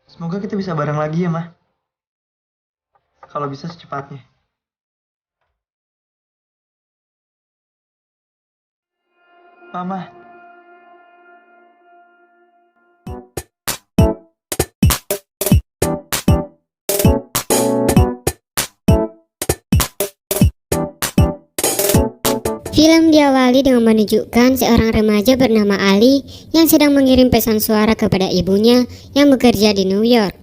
Semoga kita bisa bareng lagi ya, Mah. Kalau bisa secepatnya. Mama. Film diawali dengan menunjukkan seorang remaja bernama Ali yang sedang mengirim pesan suara kepada ibunya yang bekerja di New York.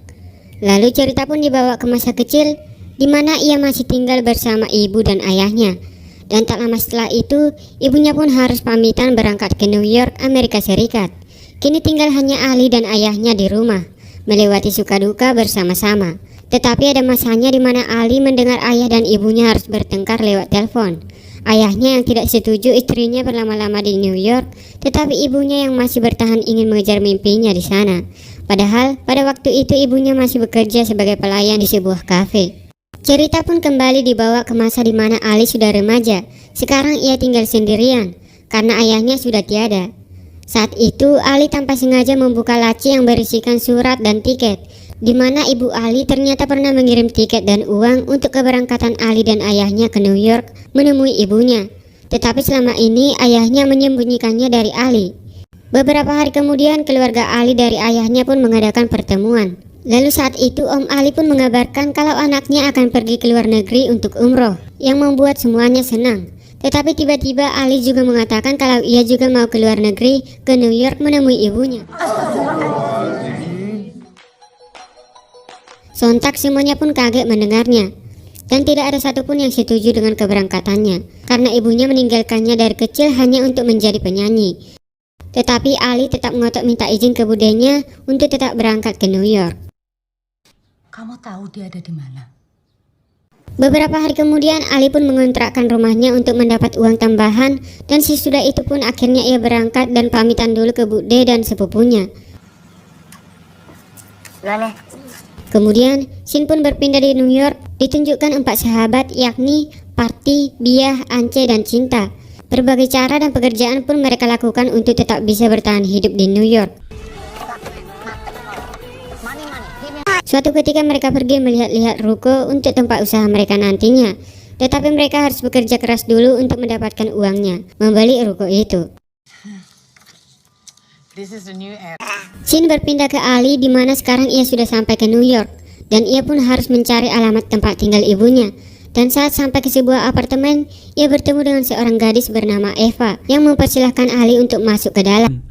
Lalu cerita pun dibawa ke masa kecil di mana ia masih tinggal bersama ibu dan ayahnya. Dan tak lama setelah itu, ibunya pun harus pamitan berangkat ke New York, Amerika Serikat. Kini tinggal hanya Ali dan ayahnya di rumah, melewati suka duka bersama-sama. Tetapi ada masanya di mana Ali mendengar ayah dan ibunya harus bertengkar lewat telepon. Ayahnya yang tidak setuju istrinya berlama-lama di New York, tetapi ibunya yang masih bertahan ingin mengejar mimpinya di sana. Padahal pada waktu itu ibunya masih bekerja sebagai pelayan di sebuah kafe. Cerita pun kembali dibawa ke masa di mana Ali sudah remaja. Sekarang ia tinggal sendirian karena ayahnya sudah tiada. Saat itu Ali tanpa sengaja membuka laci yang berisikan surat dan tiket, di mana ibu Ali ternyata pernah mengirim tiket dan uang untuk keberangkatan Ali dan ayahnya ke New York menemui ibunya. Tetapi selama ini ayahnya menyembunyikannya dari Ali. Beberapa hari kemudian keluarga Ali dari ayahnya pun mengadakan pertemuan. Lalu saat itu Om Ali pun mengabarkan kalau anaknya akan pergi ke luar negeri untuk umroh, yang membuat semuanya senang. Tetapi tiba-tiba Ali juga mengatakan kalau ia juga mau ke luar negeri ke New York menemui ibunya. Sontak semuanya pun kaget mendengarnya, dan tidak ada satupun yang setuju dengan keberangkatannya, karena ibunya meninggalkannya dari kecil hanya untuk menjadi penyanyi. Tetapi Ali tetap ngotot minta izin ke budenya untuk tetap berangkat ke New York. Kamu tahu dia ada di mana? Beberapa hari kemudian Ali pun mengontrakkan rumahnya untuk mendapat uang tambahan, dan sesudah itu pun akhirnya ia berangkat dan pamitan dulu ke bude dan sepupunya. Kemudian, scene pun berpindah di New York, ditunjukkan 4 sahabat yakni Parti, Biah, Ance, dan Cinta. Berbagai cara dan pekerjaan pun mereka lakukan untuk tetap bisa bertahan hidup di New York. Suatu ketika mereka pergi melihat-lihat ruko untuk tempat usaha mereka nantinya. Tetapi mereka harus bekerja keras dulu untuk mendapatkan uangnya, membeli ruko itu. Scene berpindah ke Ali di mana sekarang ia sudah sampai ke New York dan ia pun harus mencari alamat tempat tinggal ibunya. Dan saat sampai ke sebuah apartemen, ia bertemu dengan seorang gadis bernama Eva yang mempersilahkan Ali untuk masuk ke dalam.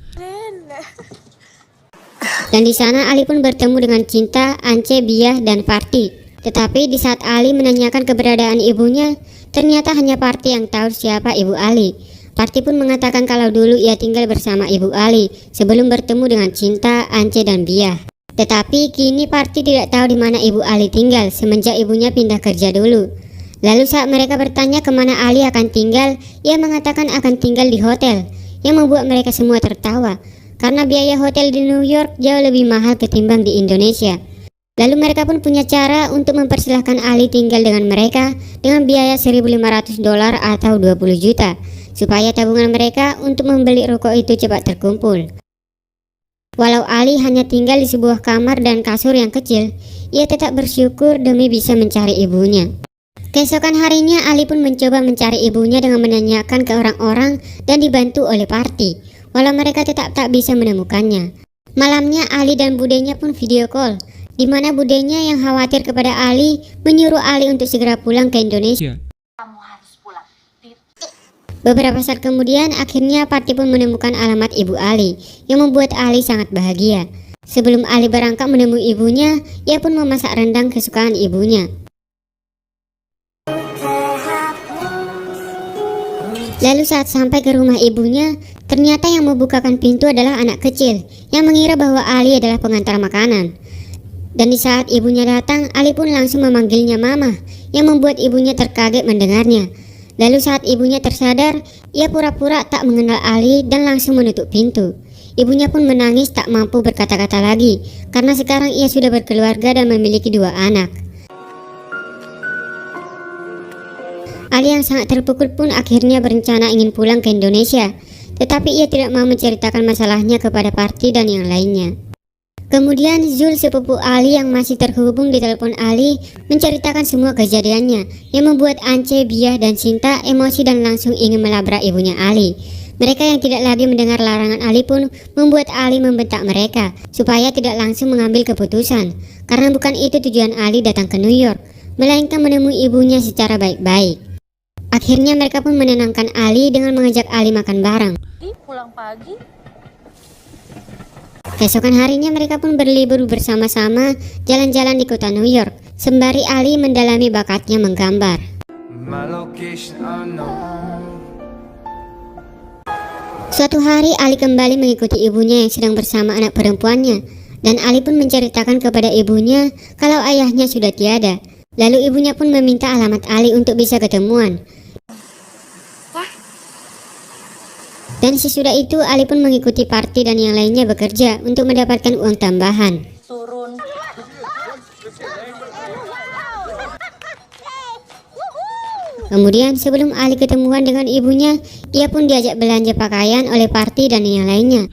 Dan di sana Ali pun bertemu dengan Cinta, Ance, Biah, dan Parti. Tetapi di saat Ali menanyakan keberadaan ibunya, ternyata hanya Parti yang tahu siapa ibu Ali. Parti pun mengatakan kalau dulu ia tinggal bersama ibu Ali sebelum bertemu dengan Cinta, Ance, dan Biah. Tetapi kini Parti tidak tahu di mana ibu Ali tinggal semenjak ibunya pindah kerja dulu. Lalu saat mereka bertanya kemana Ali akan tinggal, ia mengatakan akan tinggal di hotel, yang membuat mereka semua tertawa. Karena biaya hotel di New York jauh lebih mahal ketimbang di Indonesia. Lalu mereka pun punya cara untuk mempersilahkan Ali tinggal dengan mereka dengan biaya $1.500 atau 20 juta, supaya tabungan mereka untuk membeli ruko itu cepat terkumpul. Walau Ali hanya tinggal di sebuah kamar dan kasur yang kecil, ia tetap bersyukur demi bisa mencari ibunya. Keesokan harinya Ali pun mencoba mencari ibunya dengan menanyakan ke orang-orang dan dibantu oleh Parti. Walau mereka tetap tak bisa menemukannya. Malamnya Ali dan budenya pun video call, di mana budenya yang khawatir kepada Ali menyuruh Ali untuk segera pulang ke Indonesia. Kamu harus pulang. Beberapa saat kemudian akhirnya Parti pun menemukan alamat ibu Ali, yang membuat Ali sangat bahagia. Sebelum Ali berangkat menemui ibunya, ia pun memasak rendang kesukaan ibunya. Lalu saat sampai ke rumah ibunya, ternyata yang membukakan pintu adalah anak kecil yang mengira bahwa Ali adalah pengantar makanan. Dan di saat ibunya datang, Ali pun langsung memanggilnya Mama, yang membuat ibunya terkaget mendengarnya. Lalu saat ibunya tersadar, ia pura-pura tak mengenal Ali dan langsung menutup pintu. Ibunya pun menangis tak mampu berkata-kata lagi, karena sekarang ia sudah berkeluarga dan memiliki 2 anak. Ali yang sangat terpukul pun akhirnya berencana ingin pulang ke Indonesia, tetapi ia tidak mau menceritakan masalahnya kepada Parti dan yang lainnya. Kemudian Zul, sepupu Ali yang masih terhubung di telepon Ali, menceritakan semua kejadiannya yang membuat Ance, Bia, dan Cinta emosi dan langsung ingin melabrak ibunya Ali. Mereka yang tidak lagi mendengar larangan Ali pun membuat Ali membentak mereka supaya tidak langsung mengambil keputusan, karena bukan itu tujuan Ali datang ke New York, melainkan menemui ibunya secara baik-baik. Akhirnya mereka pun menenangkan Ali dengan mengajak Ali makan bareng. Pulang pagi. Keesokan harinya mereka pun berlibur bersama-sama jalan-jalan di kota New York, sembari Ali mendalami bakatnya menggambar. Suatu hari Ali kembali mengikuti ibunya yang sedang bersama anak perempuannya, dan Ali pun menceritakan kepada ibunya kalau ayahnya sudah tiada. Lalu ibunya pun meminta alamat Ali untuk bisa ketemuan. Dan sesudah itu Ali pun mengikuti Parti dan yang lainnya bekerja untuk mendapatkan uang tambahan. Turun. Kemudian sebelum Ali ketemuan dengan ibunya, ia pun diajak belanja pakaian oleh Parti dan yang lainnya.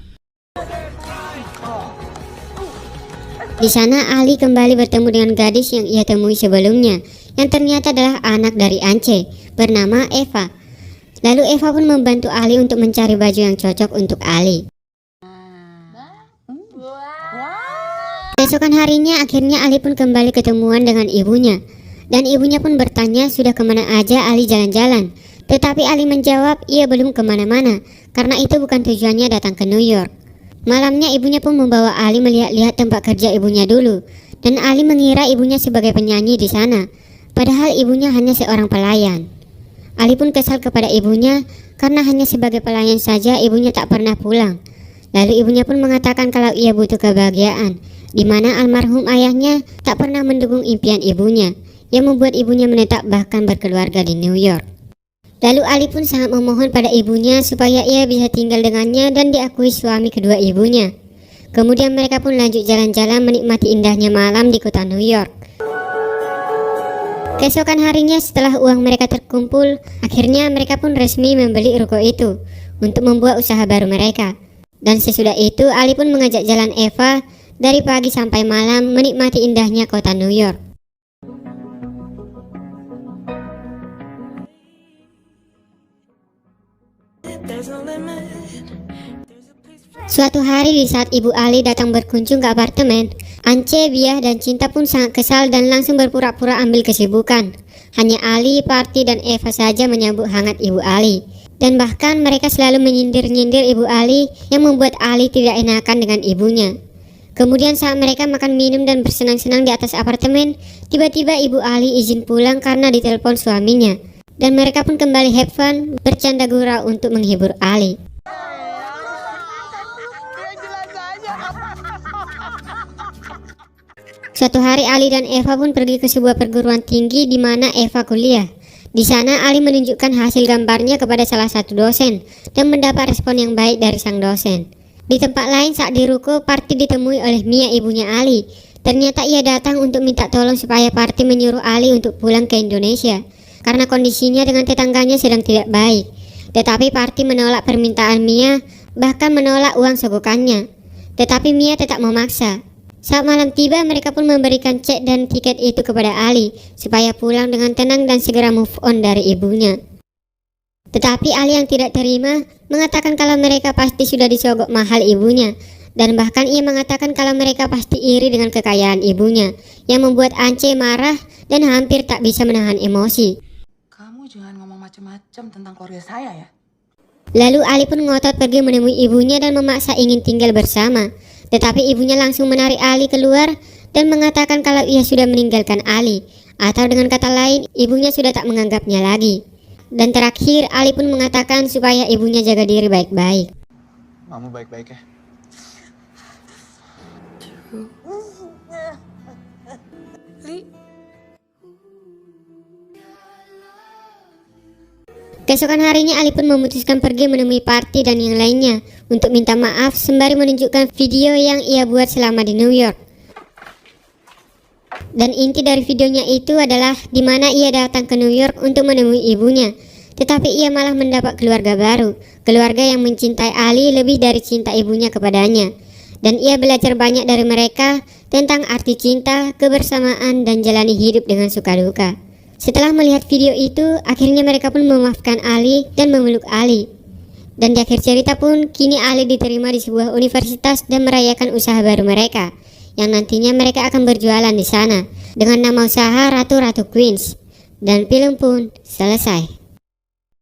Di sana Ali kembali bertemu dengan gadis yang ia temui sebelumnya, yang ternyata adalah anak dari Ance, bernama Eva. Lalu Eva pun membantu Ali untuk mencari baju yang cocok untuk Ali. Keesokan harinya akhirnya Ali pun kembali ketemuan dengan ibunya. Dan ibunya pun bertanya sudah kemana aja Ali jalan-jalan. Tetapi Ali menjawab ia belum kemana-mana, karena itu bukan tujuannya datang ke New York. Malamnya ibunya pun membawa Ali melihat-lihat tempat kerja ibunya dulu. Dan Ali mengira ibunya sebagai penyanyi di sana, padahal ibunya hanya seorang pelayan. Ali pun kesal kepada ibunya karena hanya sebagai pelayan saja ibunya tak pernah pulang. Lalu ibunya pun mengatakan kalau ia butuh kebahagiaan, di mana almarhum ayahnya tak pernah mendukung impian ibunya, yang membuat ibunya menetap bahkan berkeluarga di New York. Lalu Ali pun sangat memohon pada ibunya supaya ia bisa tinggal dengannya dan diakui suami kedua ibunya. Kemudian mereka pun lanjut jalan-jalan menikmati indahnya malam di kota New York. Keesokan harinya setelah uang mereka terkumpul, akhirnya mereka pun resmi membeli ruko itu untuk membuat usaha baru mereka. Dan sesudah itu Ali pun mengajak jalan Eva dari pagi sampai malam menikmati indahnya kota New York. Suatu hari di saat ibu Ali datang berkunjung ke apartemen, Ance, Bia, dan Cinta pun sangat kesal dan langsung berpura-pura ambil kesibukan. Hanya Ali, Parti, dan Eva saja menyambut hangat ibu Ali. Dan bahkan mereka selalu menyindir-nyindir ibu Ali yang membuat Ali tidak enakan dengan ibunya. Kemudian saat mereka makan minum dan bersenang-senang di atas apartemen, tiba-tiba ibu Ali izin pulang karena ditelepon suaminya. Dan mereka pun kembali have fun, bercanda gurau untuk menghibur Ali. Suatu hari Ali dan Eva pun pergi ke sebuah perguruan tinggi di mana Eva kuliah. Di sana Ali menunjukkan hasil gambarnya kepada salah satu dosen dan mendapat respon yang baik dari sang dosen. Di tempat lain saat di ruko, Parti ditemui oleh Mia, ibunya Ali. Ternyata ia datang untuk minta tolong supaya Parti menyuruh Ali untuk pulang ke Indonesia karena kondisinya dengan tetangganya sedang tidak baik. Tetapi Parti menolak permintaan Mia, bahkan menolak uang sogokannya. Tetapi Mia tetap memaksa. Saat malam tiba, mereka pun memberikan cek dan tiket itu kepada Ali supaya pulang dengan tenang dan segera move on dari ibunya. Tetapi Ali yang tidak terima mengatakan kalau mereka pasti sudah disogok mahal ibunya, dan bahkan ia mengatakan kalau mereka pasti iri dengan kekayaan ibunya, yang membuat Ance marah dan hampir tak bisa menahan emosi. Kamu jangan ngomong macam-macam tentang keluarga saya ya. Lalu Ali pun ngotot pergi menemui ibunya dan memaksa ingin tinggal bersama. Tetapi ibunya langsung menarik Ali keluar dan mengatakan kalau ia sudah meninggalkan Ali, atau dengan kata lain ibunya sudah tak menganggapnya lagi. Dan terakhir Ali pun mengatakan supaya ibunya jaga diri baik-baik. Kamu baik-baik ya? Keesokan harinya Ali pun memutuskan pergi menemui Parti dan yang lainnya untuk minta maaf sembari menunjukkan video yang ia buat selama di New York. Dan inti dari videonya itu adalah di mana ia datang ke New York untuk menemui ibunya. Tetapi ia malah mendapat keluarga baru, keluarga yang mencintai Ali lebih dari cinta ibunya kepadanya. Dan ia belajar banyak dari mereka tentang arti cinta, kebersamaan, dan jalani hidup dengan suka duka. Setelah melihat video itu, akhirnya mereka pun memaafkan Ali dan memeluk Ali. Dan di akhir cerita pun, kini Ali diterima di sebuah universitas dan merayakan usaha baru mereka, yang nantinya mereka akan berjualan di sana dengan nama usaha Ratu-Ratu Queens. Dan film pun selesai.